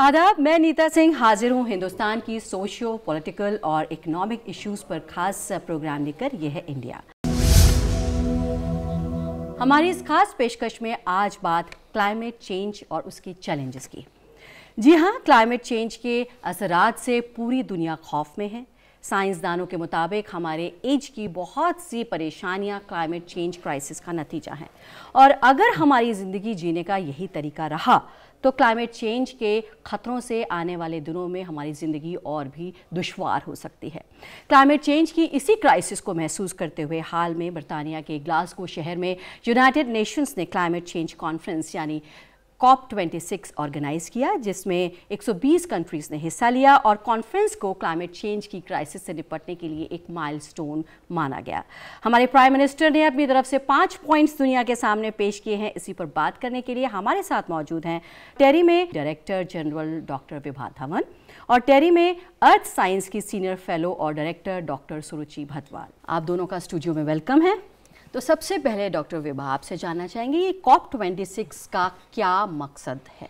आदाब, मैं नीता सिंह हाजिर हूँ हिंदुस्तान की सोशियो पॉलिटिकल और इकोनॉमिक इश्यूज पर खास प्रोग्राम लेकर। यह है इंडिया। हमारी इस खास पेशकश में आज बात क्लाइमेट चेंज और उसके चैलेंजेस की। जी हाँ, क्लाइमेट चेंज के असरात से पूरी दुनिया खौफ में है। साइंसदानों के मुताबिक हमारे एज की बहुत सी परेशानियां क्लाइमेट चेंज क्राइसिस का नतीजा हैं, और अगर हमारी ज़िंदगी जीने का यही तरीका रहा तो क्लाइमेट चेंज के खतरों से आने वाले दिनों में हमारी ज़िंदगी और भी दुश्वार हो सकती है। क्लाइमेट चेंज की इसी क्राइसिस को महसूस करते हुए हाल में बरतानिया के ग्लासगो शहर में यूनाइटेड नेशंस ने क्लाइमेट चेंज कॉन्फ्रेंस यानी COP26 ऑर्गेनाइज किया, जिसमें 120 कंट्रीज ने हिस्सा लिया, और कॉन्फ्रेंस को क्लाइमेट चेंज की क्राइसिस से निपटने के लिए एक माइलस्टोन माना गया। हमारे प्राइम मिनिस्टर ने अपनी तरफ से 5 पॉइंट्स दुनिया के सामने पेश किए हैं। इसी पर बात करने के लिए हमारे साथ मौजूद हैं टेरी में director general doctor Vibha Dhawan और टेरी में अर्थ साइंस की सीनियर फेलो और डायरेक्टर डॉक्टर सुरुचि भटवाल। आप दोनों का स्टूडियो में वेलकम है। तो सबसे पहले डॉक्टर विभा, आपसे जानना चाहेंगे ये COP26 का क्या मकसद है?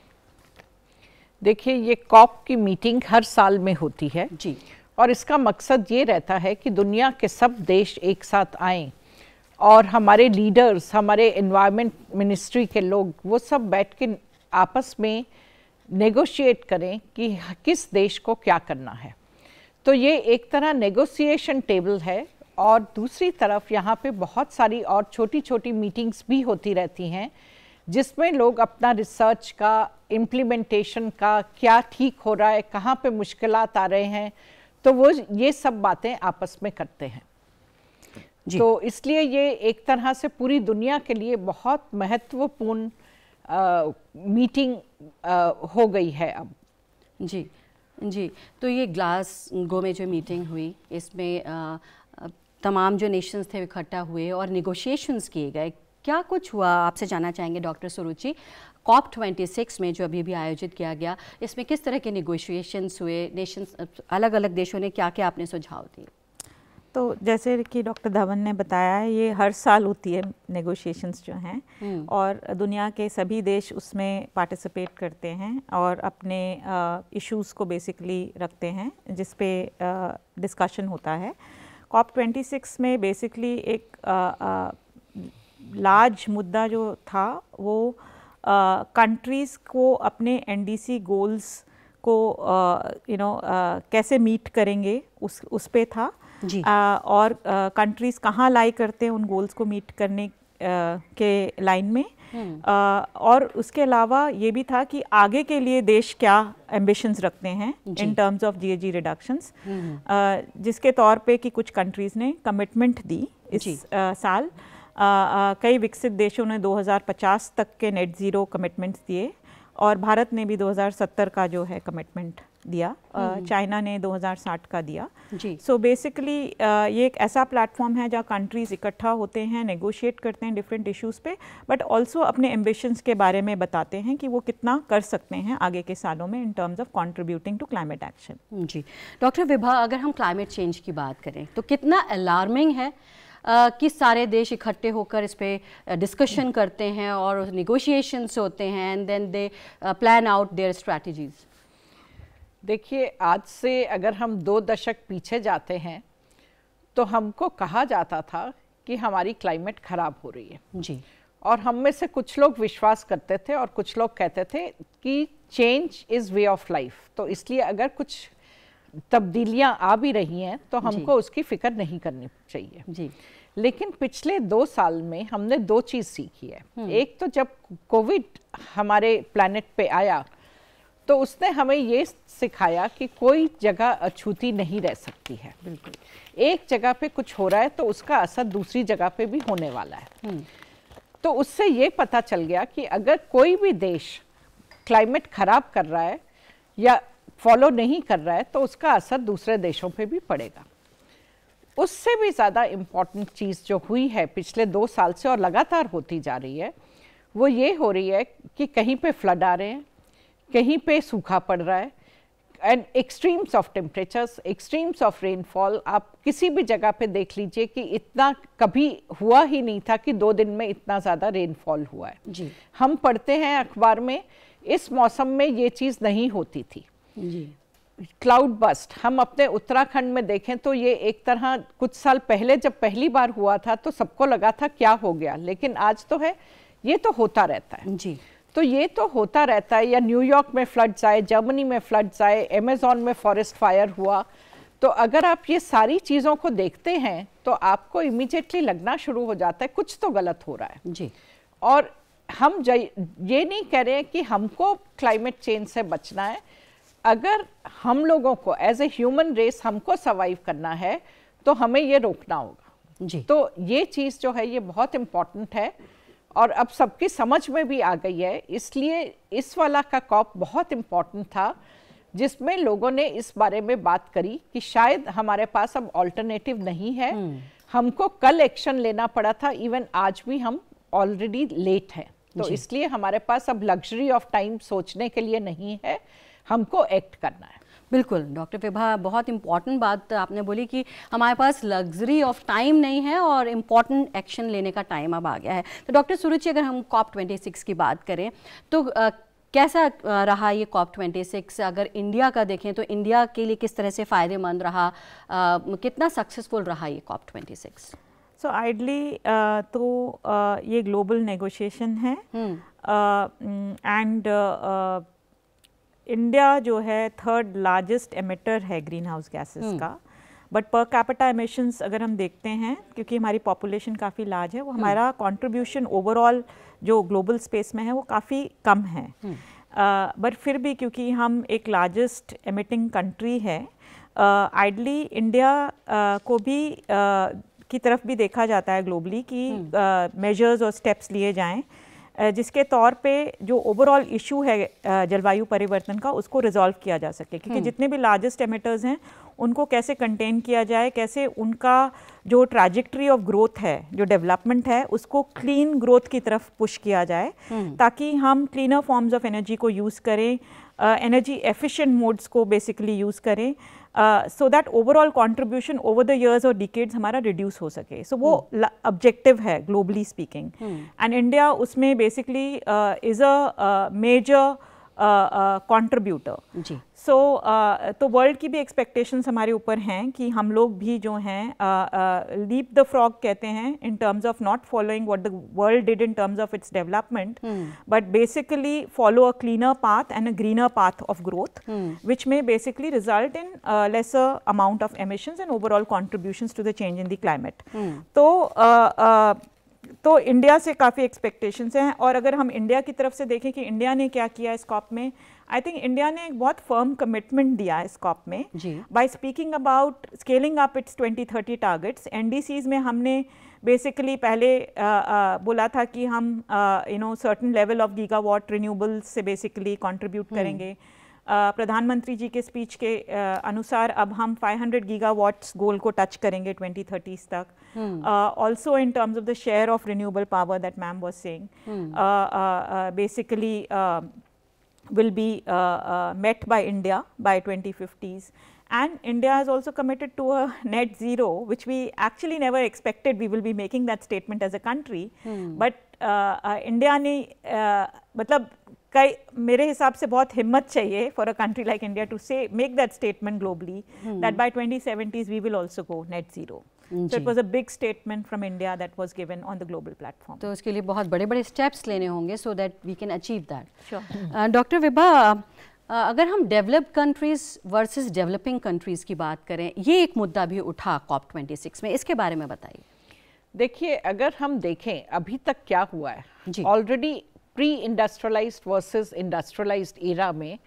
देखिए, ये COP की मीटिंग हर साल में होती है जी, और इसका मकसद ये रहता है कि दुनिया के सब देश एक साथ आएं और हमारे लीडर्स, हमारे एनवायरनमेंट मिनिस्ट्री के लोग, वो सब बैठ के आपस में नेगोशिएट करें कि किस देश को क्या करना है। तो ये एक तरह नेगोशिएशन टेबल है, और दूसरी तरफ यहाँ पे बहुत सारी और छोटी छोटी मीटिंग्स भी होती रहती हैं, जिसमें लोग अपना रिसर्च का, इम्प्लीमेंटेशन का, क्या ठीक हो रहा है, कहाँ पे मुश्किलात आ रहे हैं, तो वो ये सब बातें आपस में करते हैं जी। तो इसलिए ये एक तरह से पूरी दुनिया के लिए बहुत महत्वपूर्ण मीटिंग हो गई है अब। जी जी। तो ये ग्लासगो में जो मीटिंग हुई, इसमें तमाम जो नेशंस थे इकट्ठा हुए और निगोशिएशंस किए गए। क्या कुछ हुआ, आपसे जानना चाहेंगे डॉक्टर सुरुचि। COP26 में जो अभी आयोजित किया गया, इसमें किस तरह के निगोशिएशंस हुए? नेशंस, अलग अलग देशों ने क्या क्या आपने सुझाव दिए? तो जैसे कि डॉक्टर धवन ने बताया है, ये हर साल होती है नेगोशिएशंस जो हैं, और दुनिया के सभी देश उसमें पार्टिसिपेट करते हैं और अपने इश्यूज़ को बेसिकली रखते हैं, जिस पे डिस्कशन होता है। COP26 में बेसिकली एक लार्ज मुद्दा जो था वो कंट्रीज़ को अपने NDC गोल्स को कैसे मीट करेंगे उस पे था जी। और कंट्रीज़ कहाँ लाई करते हैं उन गोल्स को मीट करने के लाइन में, और उसके अलावा ये भी था कि आगे के लिए देश क्या एम्बिशंस रखते हैं इन टर्म्स ऑफ GHG रिडक्शंस, जिसके तौर पे कि कुछ कंट्रीज़ ने कमिटमेंट दी इस साल। कई विकसित देशों ने 2050 तक के नेट ज़ीरो कमिटमेंट्स दिए, और भारत ने भी 2070 का जो है कमिटमेंट दिया, चाइना ने 2060 का दिया। सो बेसिकली ये एक ऐसा प्लेटफॉर्म है जहाँ कंट्रीज़ इकट्ठा होते हैं, नेगोशिएट करते हैं डिफरेंट इश्यूज़ पे, बट ऑल्सो अपने एम्बिशंस के बारे में बताते हैं कि वो कितना कर सकते हैं आगे के सालों में in terms of contributing to climate action. जी डॉक्टर विभा, अगर हम क्लाइमेट चेंज की बात करें तो कितना अलार्मिंग है कि सारे देश इकट्ठे होकर इस पे डिस्कशन करते हैं और निगोशिएशंस होते हैं, and then they plan out their strategies. देखिए, आज से अगर हम 2 दशक पीछे जाते हैं तो हमको कहा जाता था कि हमारी क्लाइमेट ख़राब हो रही है जी, और हम में से कुछ लोग विश्वास करते थे और कुछ लोग कहते थे कि change is way of life, तो इसलिए अगर कुछ तब्दीलियां आ भी रही हैं तो हमको उसकी फिक्र नहीं करनी चाहिए जी। लेकिन पिछले 2 साल में हमने 2 चीज़ सीखी है। एक तो जब कोविड हमारे प्लैनेट पे आया तो उसने हमें ये सिखाया कि कोई जगह अछूती नहीं रह सकती है। बिल्कुल, एक जगह पे कुछ हो रहा है तो उसका असर दूसरी जगह पे भी होने वाला है। तो उससे ये पता चल गया कि अगर कोई भी देश क्लाइमेट ख़राब कर रहा है या फॉलो नहीं कर रहा है तो उसका असर दूसरे देशों पे भी पड़ेगा। उससे भी ज़्यादा इम्पॉर्टेंट चीज़ जो हुई है पिछले 2 साल से और लगातार होती जा रही है, वो ये हो रही है कि कहीं पे फ्लड आ रहे हैं, कहीं पे सूखा पड़ रहा है, and extremes of temperatures, extremes of rainfall. आप किसी भी जगह पे देख लीजिए कि इतना कभी हुआ ही नहीं था कि 2 दिन में इतना ज़्यादा रेनफॉल हुआ है जी। हम पढ़ते हैं अखबार में इस मौसम में ये चीज़ नहीं होती थी। जी। क्लाउड बस्ट हम अपने उत्तराखंड में देखें तो ये एक तरह कुछ साल पहले जब पहली बार हुआ था तो सबको लगा था क्या हो गया, लेकिन आज तो है ये तो होता रहता है। जी। तो ये तो होता रहता है, या न्यूयॉर्क में फ्लड्स आए, जर्मनी में फ्लड्स आए, अमेज़न में फॉरेस्ट फायर हुआ। तो अगर आप ये सारी चीज़ों को देखते हैं तो आपको इमीडिएटली लगना शुरू हो जाता है कुछ तो गलत हो रहा है। जी। और हम ये नहीं कह रहे हैं कि हमको क्लाइमेट चेंज से बचना है। अगर हम लोगों को एज ए ह्यूमन रेस हमको सर्वाइव करना है तो हमें ये रोकना होगा। जी। तो ये चीज़ जो है ये बहुत इम्पॉर्टेंट है और अब सबकी समझ में भी आ गई है। इसलिए इस वाला का कॉप बहुत इम्पॉर्टेंट था जिसमें लोगों ने इस बारे में बात करी कि शायद हमारे पास अब ऑल्टरनेटिव नहीं है। हमको कल एक्शन लेना पड़ा था, इवन आज भी हम ऑलरेडी लेट हैं। तो इसलिए हमारे पास अब लग्जरी ऑफ टाइम सोचने के लिए नहीं है, हमको एक्ट करना है। बिल्कुल डॉक्टर विभा, बहुत इंपॉर्टेंट बात आपने बोली कि हमारे पास लग्जरी ऑफ टाइम नहीं है और इम्पॉर्टेंट एक्शन लेने का टाइम अब आ गया है। तो डॉक्टर सुरुचि, अगर हम COP26 की बात करें तो कैसा रहा ये COP26? अगर इंडिया का देखें तो इंडिया के लिए किस तरह से फ़ायदेमंद रहा, कितना सक्सेसफुल रहा ये COP26? सो आइडली तो ये ग्लोबल नेगोशिएशन है एंड इंडिया जो है 3rd लार्जेस्ट एमिटर है ग्रीन हाउस गैसेस का, बट पर कैपिटा एमिशंस अगर हम देखते हैं, क्योंकि हमारी पॉपुलेशन काफ़ी लार्ज है, वो हमारा कंट्रीब्यूशन ओवरऑल जो ग्लोबल स्पेस में है वो काफ़ी कम है। बट फिर भी क्योंकि हम एक लार्जेस्ट एमिटिंग कंट्री है, आइडली इंडिया को भी की तरफ भी देखा जाता है ग्लोबली कि मेजर्स और स्टेप्स लिए जाएं जिसके तौर पे जो ओवरऑल इशू है जलवायु परिवर्तन का उसको रिजॉल्व किया जा सके। क्योंकि जितने भी लार्जेस्ट एमिटर्स हैं उनको कैसे कंटेन किया जाए, कैसे उनका जो ट्रैजेक्टरी ऑफ ग्रोथ है, जो डेवलपमेंट है, उसको क्लीन ग्रोथ की तरफ पुश किया जाए ताकि हम क्लीनर फॉर्म्स ऑफ एनर्जी को यूज़ करें, एनर्जी एफिशिएंट मोड्स को बेसिकली यूज़ करें, so that overall contribution over the years और डिकेड्स हमारा रिड्यूस हो सके। सो वो ऑब्जेक्टिव है ग्लोबली स्पीकिंग, एंड इंडिया उसमें basically is a major contributor. So तो वर्ल्ड की भी एक्सपेक्टेशंस हमारे ऊपर हैं कि हम लोग भी जो हैं लीप द फ्रॉग कहते हैं इन terms of not following what the world did in terms of its development, but basically follow a cleaner path and a greener path of growth which may basically result in lesser amount of emissions and overall contributions to the change in the climate. तो India से काफ़ी expectations हैं। और अगर हम India की तरफ से देखें कि इंडिया ने क्या किया इस कॉप में, आई थिंक इंडिया ने एक बहुत फर्म कमिटमेंट दिया इस कॉप में by speaking about scaling up it's 2030 targets. NDCs में हमने बेसिकली पहले बोला था कि हम certain level of gigawatt renewables से बेसिकली कंट्रीब्यूट करेंगे। प्रधानमंत्री जी के स्पीच के अनुसार अब हम 500 गीगावाट्स गोल को टच करेंगे 2030 तक। Also in terms of the share of renewable power that ma'am was saying basically will be met by India by 2050s, and India has also committed to a net zero, which we actually never expected we will be making that statement as a country. But India ने मतलब कई मेरे हिसाब से बहुत हिम्मत चाहिए for a country like India to say make that statement globally that by 2070s we will also go net zero. So it was a big statement from India that was given on the global platform. तो उसके लिए बहुत बड़े-बड़े steps लेने होंगे so that we can achieve that. Sure. Doctor Vibha, अगर हम developed countries versus developing countries की बात करें, ये एक मुद्दा भी उठा COP26 में, इसके बारे में बताइए। देखिए, अगर हम देखें अभी तक क्या हुआ है, already pre industrialised versus industrialised era में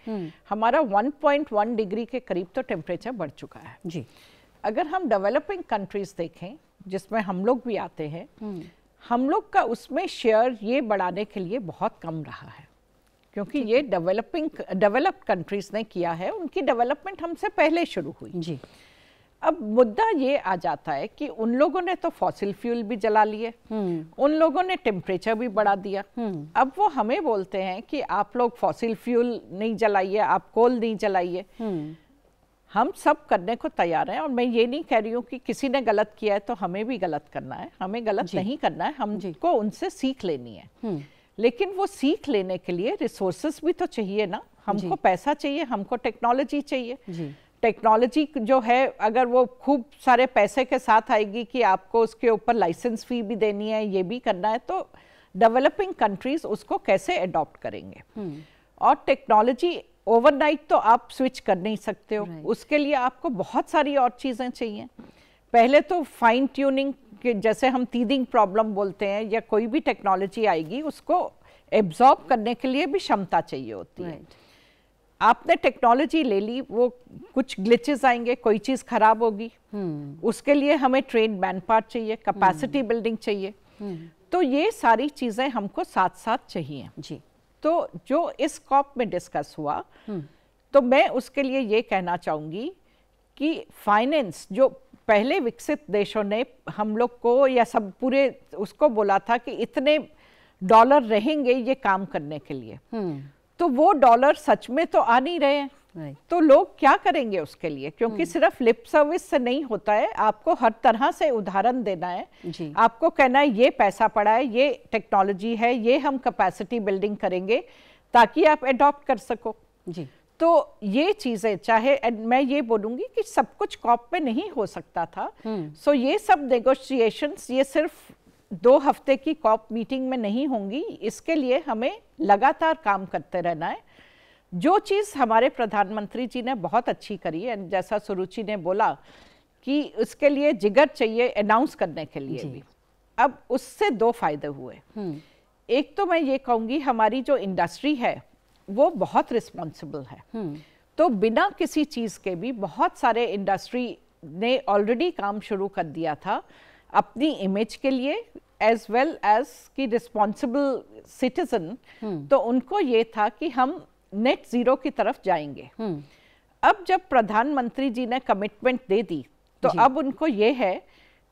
हमारा 1.1 डिग्री के करीब तो टेम्परेचर बढ़ चुका है जी। अगर हम डेवलपिंग कंट्रीज देखें जिसमें हम लोग भी आते हैं, हम लोग का उसमें शेयर ये बढ़ाने के लिए बहुत कम रहा है, क्योंकि ये डेवलप्ड कंट्रीज ने किया है, उनकी डेवलपमेंट हमसे पहले शुरू हुई जी। अब मुद्दा ये आ जाता है कि उन लोगों ने तो फॉसिल फ्यूल भी जला लिए, उन लोगों ने टेम्परेचर भी बढ़ा दिया। अब वो हमें बोलते हैं कि आप लोग फॉसिल फ्यूल नहीं जलाइए, आप कोल नहीं जलाइए। हम सब करने को तैयार हैं, और मैं ये नहीं कह रही हूँ कि किसी ने गलत किया है तो हमें भी गलत करना है, हमें गलत नहीं करना है, हमको उनसे सीख लेनी है। लेकिन वो सीख लेने के लिए रिसोर्सेस भी तो चाहिए ना, हमको पैसा चाहिए, हमको टेक्नोलॉजी चाहिए। टेक्नोलॉजी जो है अगर वो खूब सारे पैसे के साथ आएगी कि आपको उसके ऊपर लाइसेंस फी भी देनी है, ये भी करना है, तो डेवलपिंग कंट्रीज उसको कैसे अडॉप्ट करेंगे? और टेक्नोलॉजी ओवरनाइट तो आप स्विच कर नहीं सकते हो, उसके लिए आपको बहुत सारी और चीज़ें चाहिए। पहले तो फाइन ट्यूनिंग के, जैसे हम टीथिंग प्रॉब्लम बोलते हैं, या कोई भी टेक्नोलॉजी आएगी उसको एब्जॉर्ब करने के लिए भी क्षमता चाहिए होती है। आपने टेक्नोलॉजी ले ली, वो कुछ ग्लिचेस आएंगे, कोई चीज़ खराब होगी, उसके लिए हमें ट्रेन मैन पावर चाहिए, कैपेसिटी बिल्डिंग चाहिए। तो ये सारी चीज़ें हमको साथ साथ चाहिए जी। तो जो इस कॉप में डिस्कस हुआ, तो मैं उसके लिए ये कहना चाहूँगी कि फाइनेंस जो पहले विकसित देशों ने हम लोग को या सब पूरे उसको बोला था कि इतने डॉलर रहेंगे ये काम करने के लिए, तो वो डॉलर सच में तो आ नहीं रहे हैं। तो लोग क्या करेंगे उसके लिए? क्योंकि सिर्फ लिप सर्विस से नहीं होता है, आपको हर तरह से उदाहरण देना है जी। आपको कहना है ये पैसा पड़ा है, ये टेक्नोलॉजी है, ये हम कैपेसिटी बिल्डिंग करेंगे ताकि आप अडॉप्ट कर सको जी। तो ये चीजें, चाहे मैं ये बोलूंगी कि सब कुछ कॉप में नहीं हो सकता था, सो ये सब नेगोशिएशंस ये सिर्फ 2 हफ्ते की कॉप मीटिंग में नहीं होंगी, इसके लिए हमें लगातार काम करते रहना है। जो चीज़ हमारे प्रधानमंत्री जी ने बहुत अच्छी करी है, जैसा सुरुचि ने बोला कि उसके लिए जिगर चाहिए अनाउंस करने के लिए भी, अब उससे 2 फायदे हुए। एक तो मैं ये कहूँगी हमारी जो इंडस्ट्री है वो बहुत रिस्पॉन्सिबल है, तो बिना किसी चीज़ के भी बहुत सारे इंडस्ट्री ने ऑलरेडी काम शुरू कर दिया था अपनी इमेज के लिए, एज वेल एज कि रिस्पॉन्सिबल सिटीजन, तो उनको ये था कि हम नेट जीरो की तरफ जाएंगे। अब जब प्रधानमंत्री जी ने कमिटमेंट दे दी, तो अब उनको ये है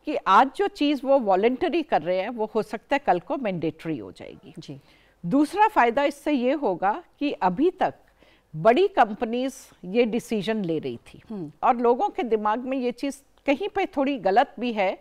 कि आज जो चीज़ वो वॉलंटरी कर रहे हैं वो हो सकता है कल को मैंडेटरी हो जाएगी जी। दूसरा फायदा इससे ये होगा कि अभी तक बड़ी कंपनीज ये डिसीजन ले रही थी और लोगों के दिमाग में ये चीज़ कहीं पे थोड़ी गलत भी है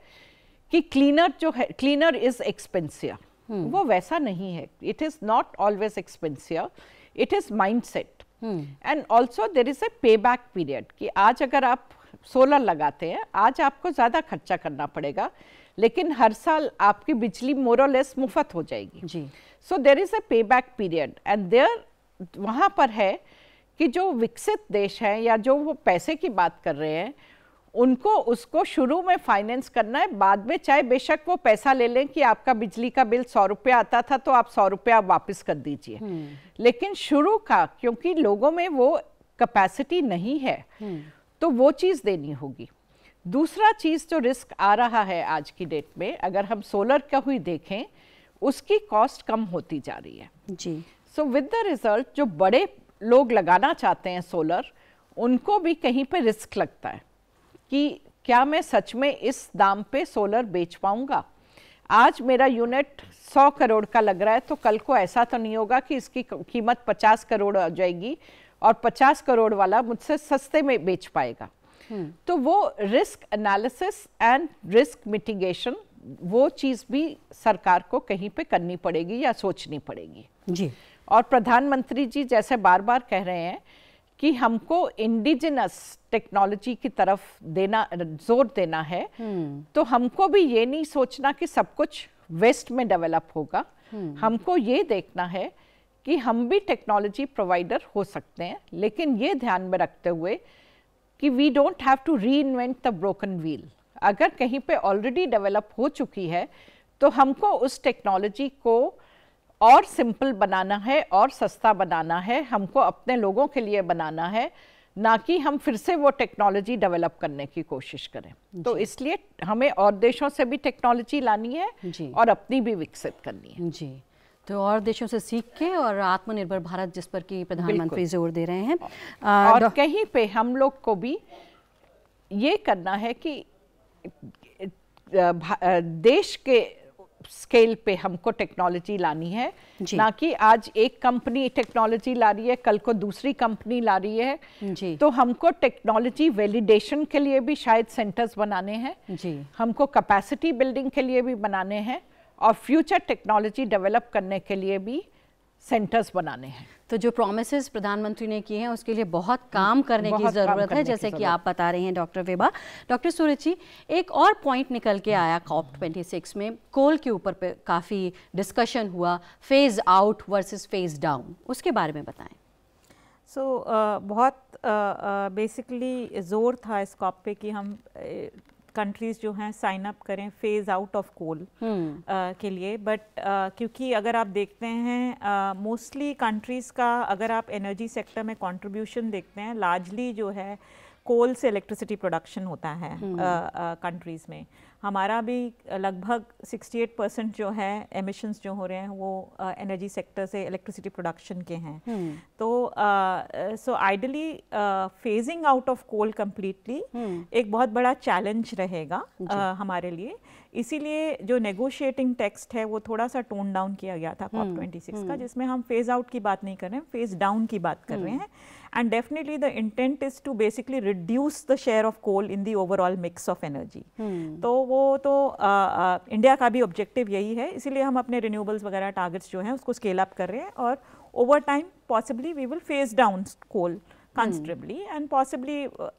कि क्लीनर जो है, क्लीनर इज एक्सपेंसिव, वो वैसा नहीं है। It is not always expensive, it is mindset and also there is a पे बैक पीरियड कि आज अगर आप सोलर लगाते हैं, आज आपको ज़्यादा खर्चा करना पड़ेगा, लेकिन हर साल आपकी बिजली मोर और लेस मुफ्त हो जाएगी जी। सो देर इज़ ए पे बैक पीरियड एंड देयर वहाँ पर है कि जो विकसित देश हैं या जो वो पैसे की बात कर रहे हैं, उनको उसको शुरू में फाइनेंस करना है, बाद में चाहे बेशक वो पैसा ले लें कि आपका बिजली का बिल 100 रुपया आता था तो आप 100 रुपया वापस कर दीजिए, लेकिन शुरू का, क्योंकि लोगों में वो कैपेसिटी नहीं है, तो वो चीज़ देनी होगी। दूसरा चीज़ जो रिस्क आ रहा है आज की डेट में, अगर हम सोलर का हुई देखें, उसकी कॉस्ट कम होती जा रही है जी। सो विद द रिजल्ट जो बड़े लोग लगाना चाहते हैं सोलर, उनको भी कहीं पे रिस्क लगता है कि क्या मैं सच में इस दाम पे सोलर बेच पाऊंगा। आज मेरा यूनिट 100 करोड़ का लग रहा है, तो कल को ऐसा तो नहीं होगा कि इसकी कीमत 50 करोड़ हो जाएगी और 50 करोड़ वाला मुझसे सस्ते में बेच पाएगा। तो वो risk analysis and risk mitigation, वो चीज़ भी सरकार को कहीं पे करनी पड़ेगी या सोचनी पड़ेगी जी। और प्रधानमंत्री जी जैसे बार बार कह रहे हैं कि हमको इंडिजिनस टेक्नोलॉजी की तरफ देना, जोर देना है, तो हमको भी ये नहीं सोचना कि सब कुछ वेस्ट में डेवलप होगा। हमको ये देखना है कि हम भी टेक्नोलॉजी प्रोवाइडर हो सकते हैं, लेकिन ये ध्यान में रखते हुए कि we don't have to reinvent the broken wheel. अगर कहीं पे ऑलरेडी डेवलप हो चुकी है, तो हमको उस टेक्नोलॉजी को और सिंपल बनाना है और सस्ता बनाना है, हमको अपने लोगों के लिए बनाना है, ना कि हम फिर से वो टेक्नोलॉजी डेवलप करने की कोशिश करें। तो इसलिए हमें और देशों से भी टेक्नोलॉजी लानी है और अपनी भी विकसित करनी है जी। तो और देशों से सीख के और आत्मनिर्भर भारत जिस पर कि प्रधानमंत्री जोर दे रहे हैं, और कहीं पे हम लोग को भी ये करना है कि देश के स्केल पे हमको टेक्नोलॉजी लानी है, ना कि आज एक कंपनी टेक्नोलॉजी ला रही है, कल को दूसरी कंपनी ला रही है जी। तो हमको टेक्नोलॉजी वैलिडेशन के लिए भी शायद सेंटर्स बनाने हैं जी। हमको कैपेसिटी बिल्डिंग के लिए भी बनाने हैं, और फ्यूचर टेक्नोलॉजी डेवलप करने के लिए भी सेंटर्स बनाने हैं। तो जो प्रॉमिसेस प्रधानमंत्री ने किए हैं उसके लिए बहुत काम करने की ज़रूरत है, जैसे कि आप बता रहे हैं डॉक्टर विभा। डॉक्टर सूरज, एक और पॉइंट निकल के आया COP26 में, कोल के ऊपर पे काफ़ी डिस्कशन हुआ, phase out versus phase down, उसके बारे में बताएं। बहुत बेसिकली ज़ोर था इस कॉप पे कि हम कंट्रीज़ जो हैं साइन अप करें फेज़ आउट ऑफ कोल के लिए, बट क्योंकि अगर आप देखते हैं मोस्टली कंट्रीज़ का, अगर आप एनर्जी सेक्टर में कंट्रीब्यूशन देखते हैं, लार्जली जो है कोल से इलेक्ट्रिसिटी प्रोडक्शन होता है कंट्रीज़ में। हमारा भी लगभग 68% जो है एमिशंस जो हो रहे हैं वो एनर्जी सेक्टर से इलेक्ट्रिसिटी प्रोडक्शन के हैं। तो so ideally phasing out of coal completely एक बहुत बड़ा चैलेंज रहेगा हमारे लिए। इसीलिए जो नेगोशिएटिंग टेक्स्ट है वो थोड़ा सा टोन डाउन किया गया था COP26 का, जिसमें हम फेज आउट की बात नहीं कर रहे हैं, फेज डाउन की बात कर रहे हैं। And definitely the intent is to basically reduce the share of coal in the overall mix of energy. तो वो तो इंडिया का भी ऑब्जेक्टिव यही है, इसीलिए हम अपने रिन्यूएबल्स वगैरह टारगेट्स जो हैं उसको स्केल अप कर रहे हैं, और over time possibly we will phase down coal considerably, and possibly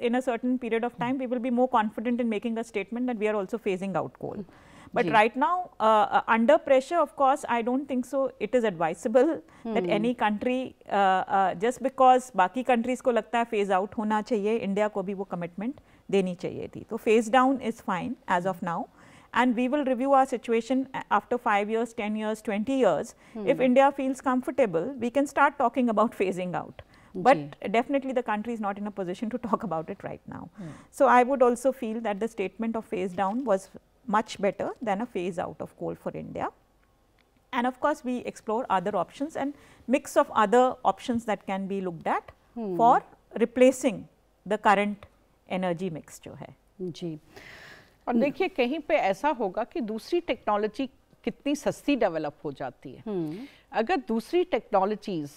in a certain period of time we will be more confident in making a statement that we are also phasing out coal. But right now, under pressure, of course, I don't think so it is advisable that any country, just because बाकी countries को लगता है phase out होना चाहिए, India को भी वो commitment देनी चाहिए थी। तो phase down is fine as of now, and we will review our situation after 5 years, 10 years, 20 years. If India feels comfortable, we can start talking about phasing out. But definitely the country is not in a position to talk about it right now. So I would also feel that the statement of phase down was much better than a phase out of coal for India. And of course we explore other options and mix of other options that can be looked at for replacing the current energy mix जो है। जी, और देखिए कहीं पे ऐसा होगा कि दूसरी टेक्नोलॉजी कितनी सस्ती डेवलप हो जाती है। अगर दूसरी टेक्नोलॉजीज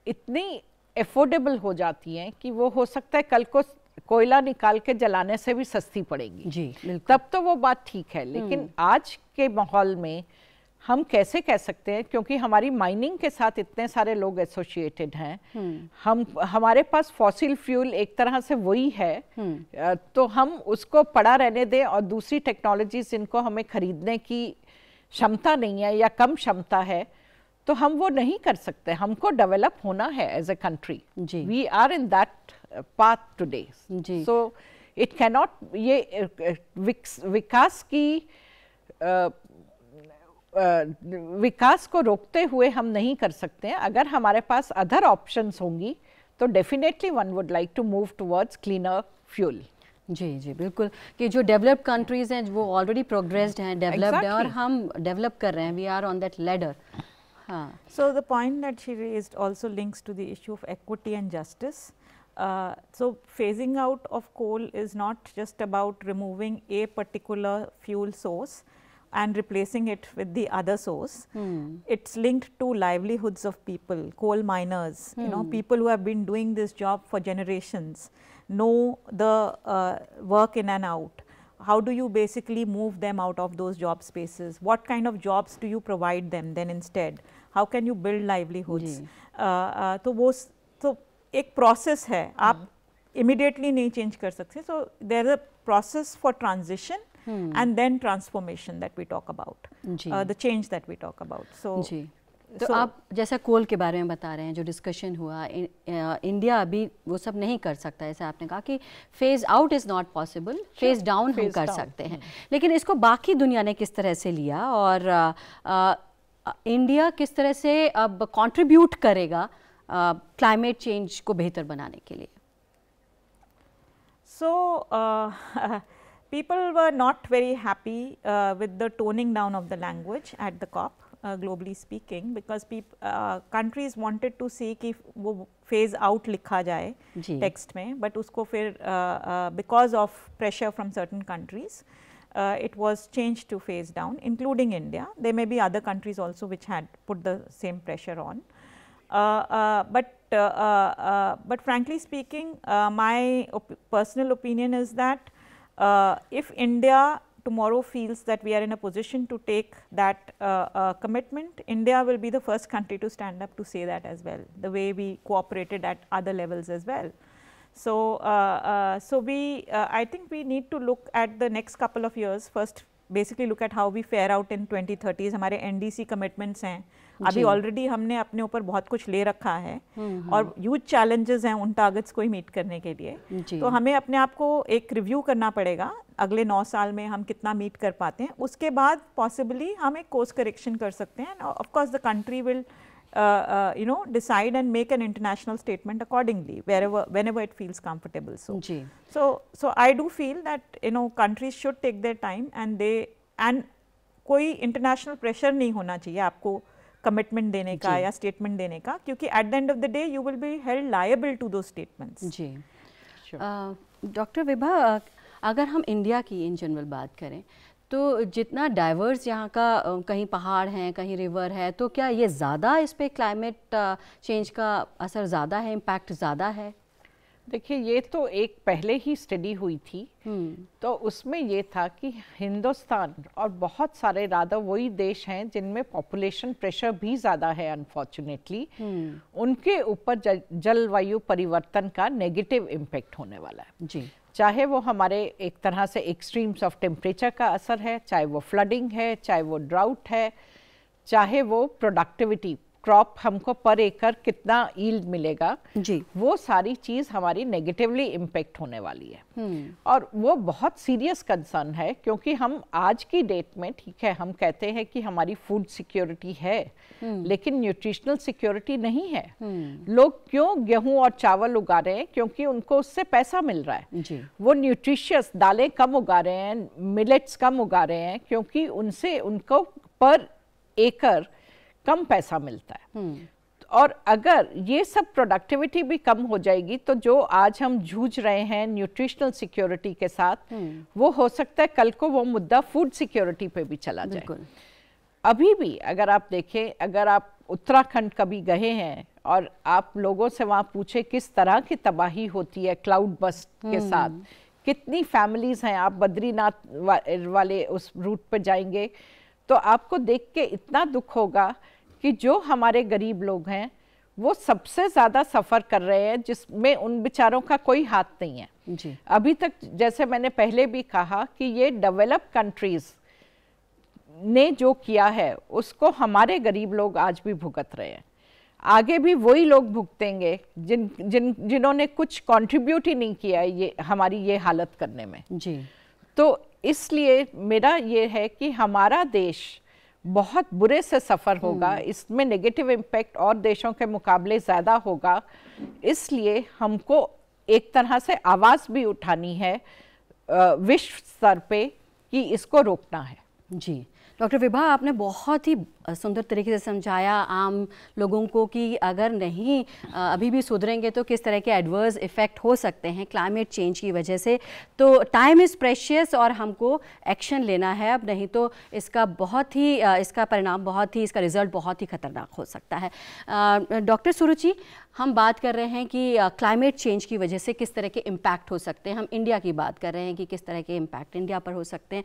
इतनी एफोर्डेबल हो जाती हैं कि वो हो सकता है कल को कोयला निकाल के जलाने से भी सस्ती पड़ेगी, जी, तब तो वो बात ठीक है। लेकिन आज के माहौल में हम कैसे कह सकते हैं, क्योंकि हमारी माइनिंग के साथ इतने सारे लोग एसोसिएटेड हैं, हमारे पास फॉसिल फ्यूल एक तरह से वही है, तो हम उसको पड़ा रहने दें और दूसरी टेक्नोलॉजीज जिनको हमें खरीदने की क्षमता नहीं है या कम क्षमता है, तो हम वो नहीं कर सकते। हमको डेवलप होना है as a country, we are in that path today. So it cannot, ये विकास की विकास को रोकते हुए हम नहीं कर सकते हैं। अगर हमारे पास अदर ऑप्शंस होंगी तो definitely one would like to move towards cleaner fuel. जी जी बिल्कुल, कि जो डेवलप्ड कंट्रीज हैं वो ऑलरेडी प्रोग्रेस्ड हैं, डेवलप्ड हैं, और हम डेवलप कर रहे हैं, we are on that ladder. So the point that she raised also links to the issue of equity and justice. So phasing out of coal is not just about removing a particular fuel source and replacing it with the other source. It's linked to livelihoods of people, coal miners, you know, people who have been doing this job for generations, know the work in and out. How do you basically move them out of those job spaces? What kind of jobs do you provide them then instead? How can you build livelihoods? तो वो तो एक process है, आप immediately नहीं change कर सकते। So there is a process for transition and then transformation that we talk about, the change that we talk about. So तो आप जैसा कोल के बारे में बता रहे हैं, जो डिस्कशन हुआ, इंडिया अभी वो सब नहीं कर सकता। जैसे आपने कहा कि phase out is not possible, phase down हम कर सकते हैं, लेकिन इसको बाकी दुनिया ने किस तरह से लिया और इंडिया किस तरह से अब कंट्रीब्यूट करेगा क्लाइमेट चेंज को बेहतर बनाने के लिए? So people were not very happy with the toning down of the language at the COP. Globally speaking, because countries wanted to see कि वो phase out लिखा जाए text में, but उसको फिर because of pressure from certain countries, it was changed to phase down, including India. There may be other countries also which had put the same pressure on. But frankly speaking, my personal opinion is that if India tomorrow feels that we are in a position to take that commitment, India will be the first country to stand up to say that as well, the way we cooperated at other levels as well. So, I think we need to look at the next couple of years, first basically look at how we fare out in 2030s. हमारे NDC commitments हैं, अभी already हमने अपने ऊपर बहुत कुछ ले रखा है और ह्यूज चैलेंजेस हैं उन टारगेट्स को ही मीट करने के लिए, तो हमें अपने आप को एक रिव्यू करना पड़ेगा अगले 9 साल में हम कितना मीट कर पाते हैं, उसके बाद पॉसिबली हम एक कोर्स करेक्शन कर सकते हैं। Of course the country will decide and make an international statement accordingly whenever it feels comfortable. So I do feel that countries should take their time and कोई international pressure नहीं होना चाहिए आपको commitment देने का या statement देने का, क्योंकि at the end of the day you will be held liable to those statements. जी डॉक्टर विभा, अगर हम इंडिया की इन जनरल बात करें तो जितना डाइवर्स यहाँ का, कहीं पहाड़ हैं कहीं रिवर है, तो क्या ये ज़्यादा इस पे क्लाइमेट चेंज का असर ज़्यादा है, इम्पैक्ट ज़्यादा है? देखिए, ये तो एक पहले ही स्टडी हुई थी, तो उसमें ये था कि हिंदुस्तान और बहुत सारे राधा वही देश हैं जिनमें पॉपुलेशन प्रेशर भी ज़्यादा है अनफॉर्चुनेटली, उनके ऊपर जलवायु परिवर्तन का नेगेटिव इम्पैक्ट होने वाला है जी। चाहे वो हमारे एक तरह से एक्सट्रीम्स ऑफ टेम्परेचर का असर है, चाहे वो फ्लडिंग है, चाहे वो ड्राउट है, चाहे वो प्रोडक्टिविटी, क्रॉप हमको पर एकड़ कितना यील्ड मिलेगा जी, वो सारी चीज़ हमारी नेगेटिवली इम्पेक्ट होने वाली है। और वो बहुत सीरियस कंसर्न है, क्योंकि हम आज की डेट में, ठीक है, हम कहते हैं कि हमारी फूड सिक्योरिटी है, लेकिन न्यूट्रिशनल सिक्योरिटी नहीं है। लोग क्यों गेहूं और चावल उगा रहे हैं? क्योंकि उनको उससे पैसा मिल रहा है जी। वो न्यूट्रिशियस दालें कम उगा रहे हैं, मिलेट्स कम उगा रहे हैं, क्योंकि उनसे उनको पर एकड़ कम पैसा मिलता है। और अगर ये सब प्रोडक्टिविटी भी कम हो जाएगी, तो जो आज हम जूझ रहे हैं न्यूट्रिशनल सिक्योरिटी के साथ, वो हो सकता है कल को वो मुद्दा फूड सिक्योरिटी पे भी चला जाए। अभी भी अगर आप देखें, अगर आप उत्तराखंड कभी गए हैं और आप लोगों से वहाँ पूछे किस तरह की तबाही होती है क्लाउड बस्ट के साथ, कितनी फैमिलीज हैं, आप बद्रीनाथ वाले उस रूट पर जाएंगे तो आपको देख के इतना दुख होगा कि जो हमारे गरीब लोग हैं वो सबसे ज़्यादा सफ़र कर रहे हैं, जिसमें उन बेचारों का कोई हाथ नहीं है जी। अभी तक, जैसे मैंने पहले भी कहा, कि ये डेवलप्ड कंट्रीज़ ने जो किया है उसको हमारे गरीब लोग आज भी भुगत रहे हैं। आगे भी वही लोग भुगतेंगे जिन्होंने कुछ कंट्रीब्यूट ही नहीं किया है ये हमारी ये हालत करने में जी। तो इसलिए मेरा ये है कि हमारा देश बहुत बुरे से सफ़र होगा, इसमें नेगेटिव इम्पैक्ट और देशों के मुकाबले ज़्यादा होगा। इसलिए हमको एक तरह से आवाज़ भी उठानी है विश्व स्तर पे कि इसको रोकना है जी। डॉक्टर विभा, आपने बहुत ही सुंदर तरीके से समझाया आम लोगों को कि अगर नहीं अभी भी सुधरेंगे तो किस तरह के एडवर्स इफ़ेक्ट हो सकते हैं क्लाइमेट चेंज की वजह से। तो टाइम इज़ प्रेशियस और हमको एक्शन लेना है अब, नहीं तो इसका परिणाम इसका रिज़ल्ट बहुत ही ख़तरनाक हो सकता है। डॉक्टर सुरुचि, हम बात कर रहे हैं कि क्लाइमेट चेंज की वजह से किस तरह के इम्पैक्ट हो सकते हैं। हम इंडिया की बात कर रहे हैं कि किस तरह के इम्पैक्ट इंडिया पर हो सकते हैं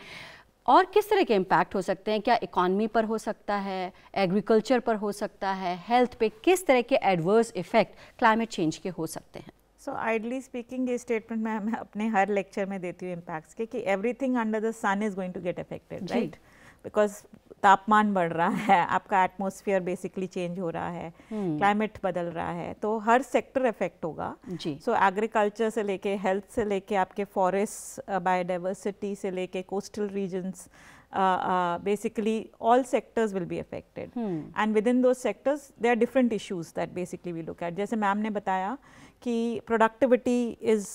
और किस तरह के इम्पैक्ट हो सकते हैं। क्या इकॉनमी पर हो सकता है, एग्रीकल्चर पर हो सकता है, हेल्थ पे किस तरह के एडवर्स इफेक्ट क्लाइमेट चेंज के हो सकते हैं? सो आइडली स्पीकिंग ये स्टेटमेंट मैं अपने हर लेक्चर में देती हूँ इम्पैक्ट्स के, कि everything under the sun is going to get affected, right? Because तापमान बढ़ रहा है, आपका एटमॉस्फेयर बेसिकली चेंज हो रहा है, क्लाइमेट बदल रहा है, तो हर सेक्टर इफेक्ट होगा। सो एग्रीकल्चर से लेके हेल्थ से लेके आपके फॉरेस्ट बायोडाइवर्सिटी से लेके coastal regions, basically all sectors will be affected and within those sectors there are different issues that basically we look at. जैसे मैम ने बताया कि productivity is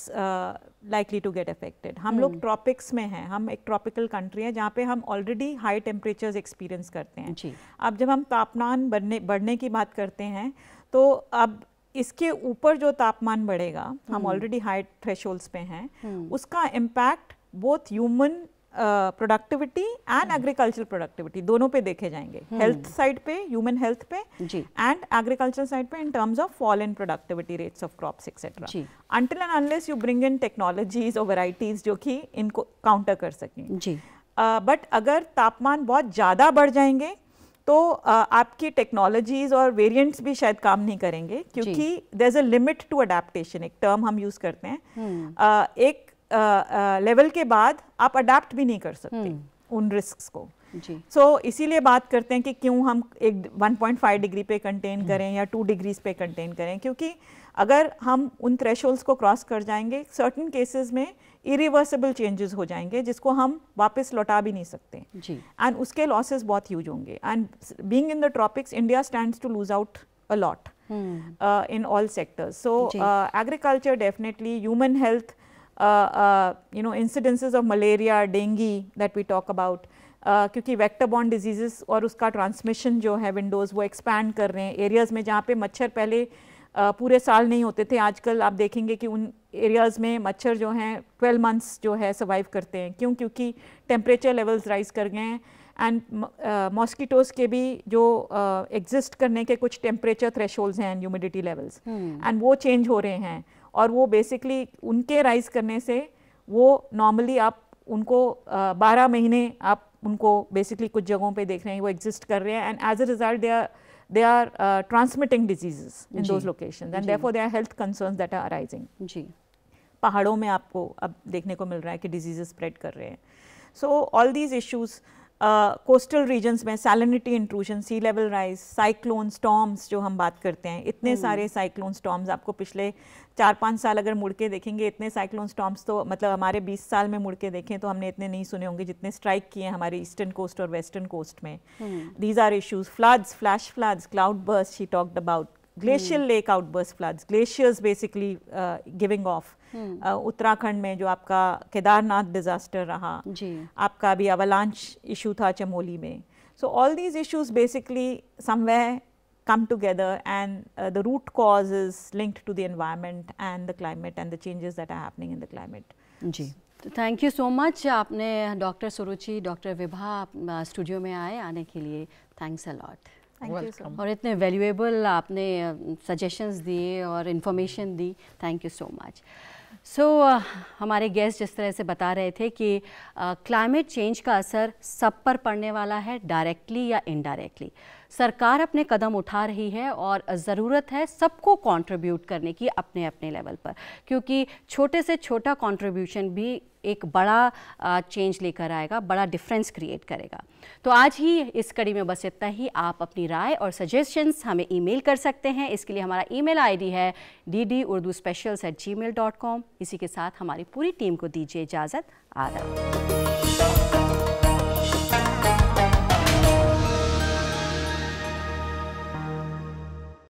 likely to get affected. हम लोग ट्रॉपिक्स में हैं, हम एक ट्रॉपिकल कंट्री है जहाँ पे हम ऑलरेडी हाई टेम्परेचर्स एक्सपीरियंस करते हैं जी। अब जब हम तापमान बढ़ने की बात करते हैं तो अब इसके ऊपर जो तापमान बढ़ेगा, हम ऑलरेडी हाई थ्रेशोल्ड्स पे हैं, उसका impact both human productivity and agricultural productivity दोनों पे देखे जाएंगे। हेल्थ साइड पे, ह्यूमन हेल्थ पे एंड एग्रीकल्चर साइड पे, इन terms of fall in productivity rates of crops etcetera, until and unless you bring in technologies और वैराइटीज जो कि इनको काउंटर कर सकें जी। बट अगर तापमान बहुत ज़्यादा बढ़ जाएंगे तो आपकी टेक्नोलॉजीज़ और वेरिएंट्स भी शायद काम नहीं करेंगे, क्योंकि there is a limit to adaptation, एक टर्म हम यूज़ करते हैं। एक लेवल के बाद आप अडेप्ट भी नहीं कर सकते उन रिस्क्स को। सो इसीलिए बात करते हैं कि क्यों हम एक 1.5 डिग्री पे कंटेन करें या 2 डिग्रीज पे कंटेन करें, क्योंकि अगर हम उन थ्रेशोल्ड्स को क्रॉस कर जाएंगे, सर्टेन केसेस में इरिवर्सिबल चेंजेस हो जाएंगे जिसको हम वापस लौटा भी नहीं सकते, एंड उसके लॉसेस बहुत ह्यूज होंगे। And being in the tropics, India stands to lose out a lot in all sectors. So agriculture definitely, human health, incidences of malaria, dengue that we talk about, क्योंकि vector borne diseases और उसका transmission जो है Windows वो expand कर रहे हैं। Areas में जहाँ पे मच्छर पहले पूरे साल नहीं होते थे, आजकल आप देखेंगे कि उन एरियाज़ में मच्छर जो हैं 12 मंथ्स जो है सर्वाइव करते हैं। क्यों? क्योंकि टेम्परेचर लेवल्स राइज कर गए हैं, एंड मॉस्किटोज़ के भी जो एग्जिस्ट करने के कुछ टेम्परेचर थ्रेशोल्ड्स हैं, ह्यूमिडिटी लेवल्स, एंड वो चेंज हो रहे हैं, और वो बेसिकली उनके राइज करने से वो नॉर्मली आप उनको 12 महीने आप उनको बेसिकली कुछ जगहों पे देख रहे हैं वो एग्जिस्ट कर रहे हैं, and as a result they are transmitting diseases in those locations, and therefore there are health concerns that are arising. जी, पहाड़ों में आपको अब देखने को मिल रहा है कि diseases spread कर रहे हैं। So all these issues, coastal regions में salinity intrusion, sea level rise, cyclone storms जो हम बात करते हैं, इतने सारे साइक्लोन स्टॉर्म्स आपको पिछले 4-5 साल अगर मुड़ के देखेंगे, इतने साइक्लोन स्टॉर्म्स तो मतलब हमारे 20 साल में मुड़ के देखें तो हमने इतने नहीं सुने होंगे जितने स्ट्राइक किए हैं हमारे ईस्टर्न कोस्ट और वेस्टर्न कोस्ट में। These are issues, floods, flash floods, cloud burst she talked about, glacial lake outburst floods, glaciers basically giving off, Uttarakhand में जो आपका केदारनाथ डिजास्टर रहा, आपका भी अवलांच इशू था चमोली में। So all these issues basically somewhere come together, and the root cause is linked to the environment and the climate and the changes that are happening in the climate. जी, तो thank you so much, आपने doctor सुरुचि, doctor Vibha studio में आने के लिए thanks a lot. और इतने valuable आपने suggestions दिए और information the, thank you so much. हमारे गेस्ट जिस तरह से बता रहे थे कि क्लाइमेट चेंज का असर सब पर पड़ने वाला है, डायरेक्टली या इनडायरेक्टली। सरकार अपने कदम उठा रही है और ज़रूरत है सबको कंट्रीब्यूट करने की अपने अपने लेवल पर, क्योंकि छोटे से छोटा कंट्रीब्यूशन भी एक बड़ा चेंज लेकर आएगा, बड़ा डिफरेंस क्रिएट करेगा। तो आज ही इस कड़ी में बस इतना ही। आप अपनी राय और सजेशंस हमें ईमेल कर सकते हैं। इसके लिए हमारा ईमेल आईडी है ddurduspecials@gmail.com। इसी के साथ हमारी पूरी टीम को दीजिए इजाज़त। आदाब।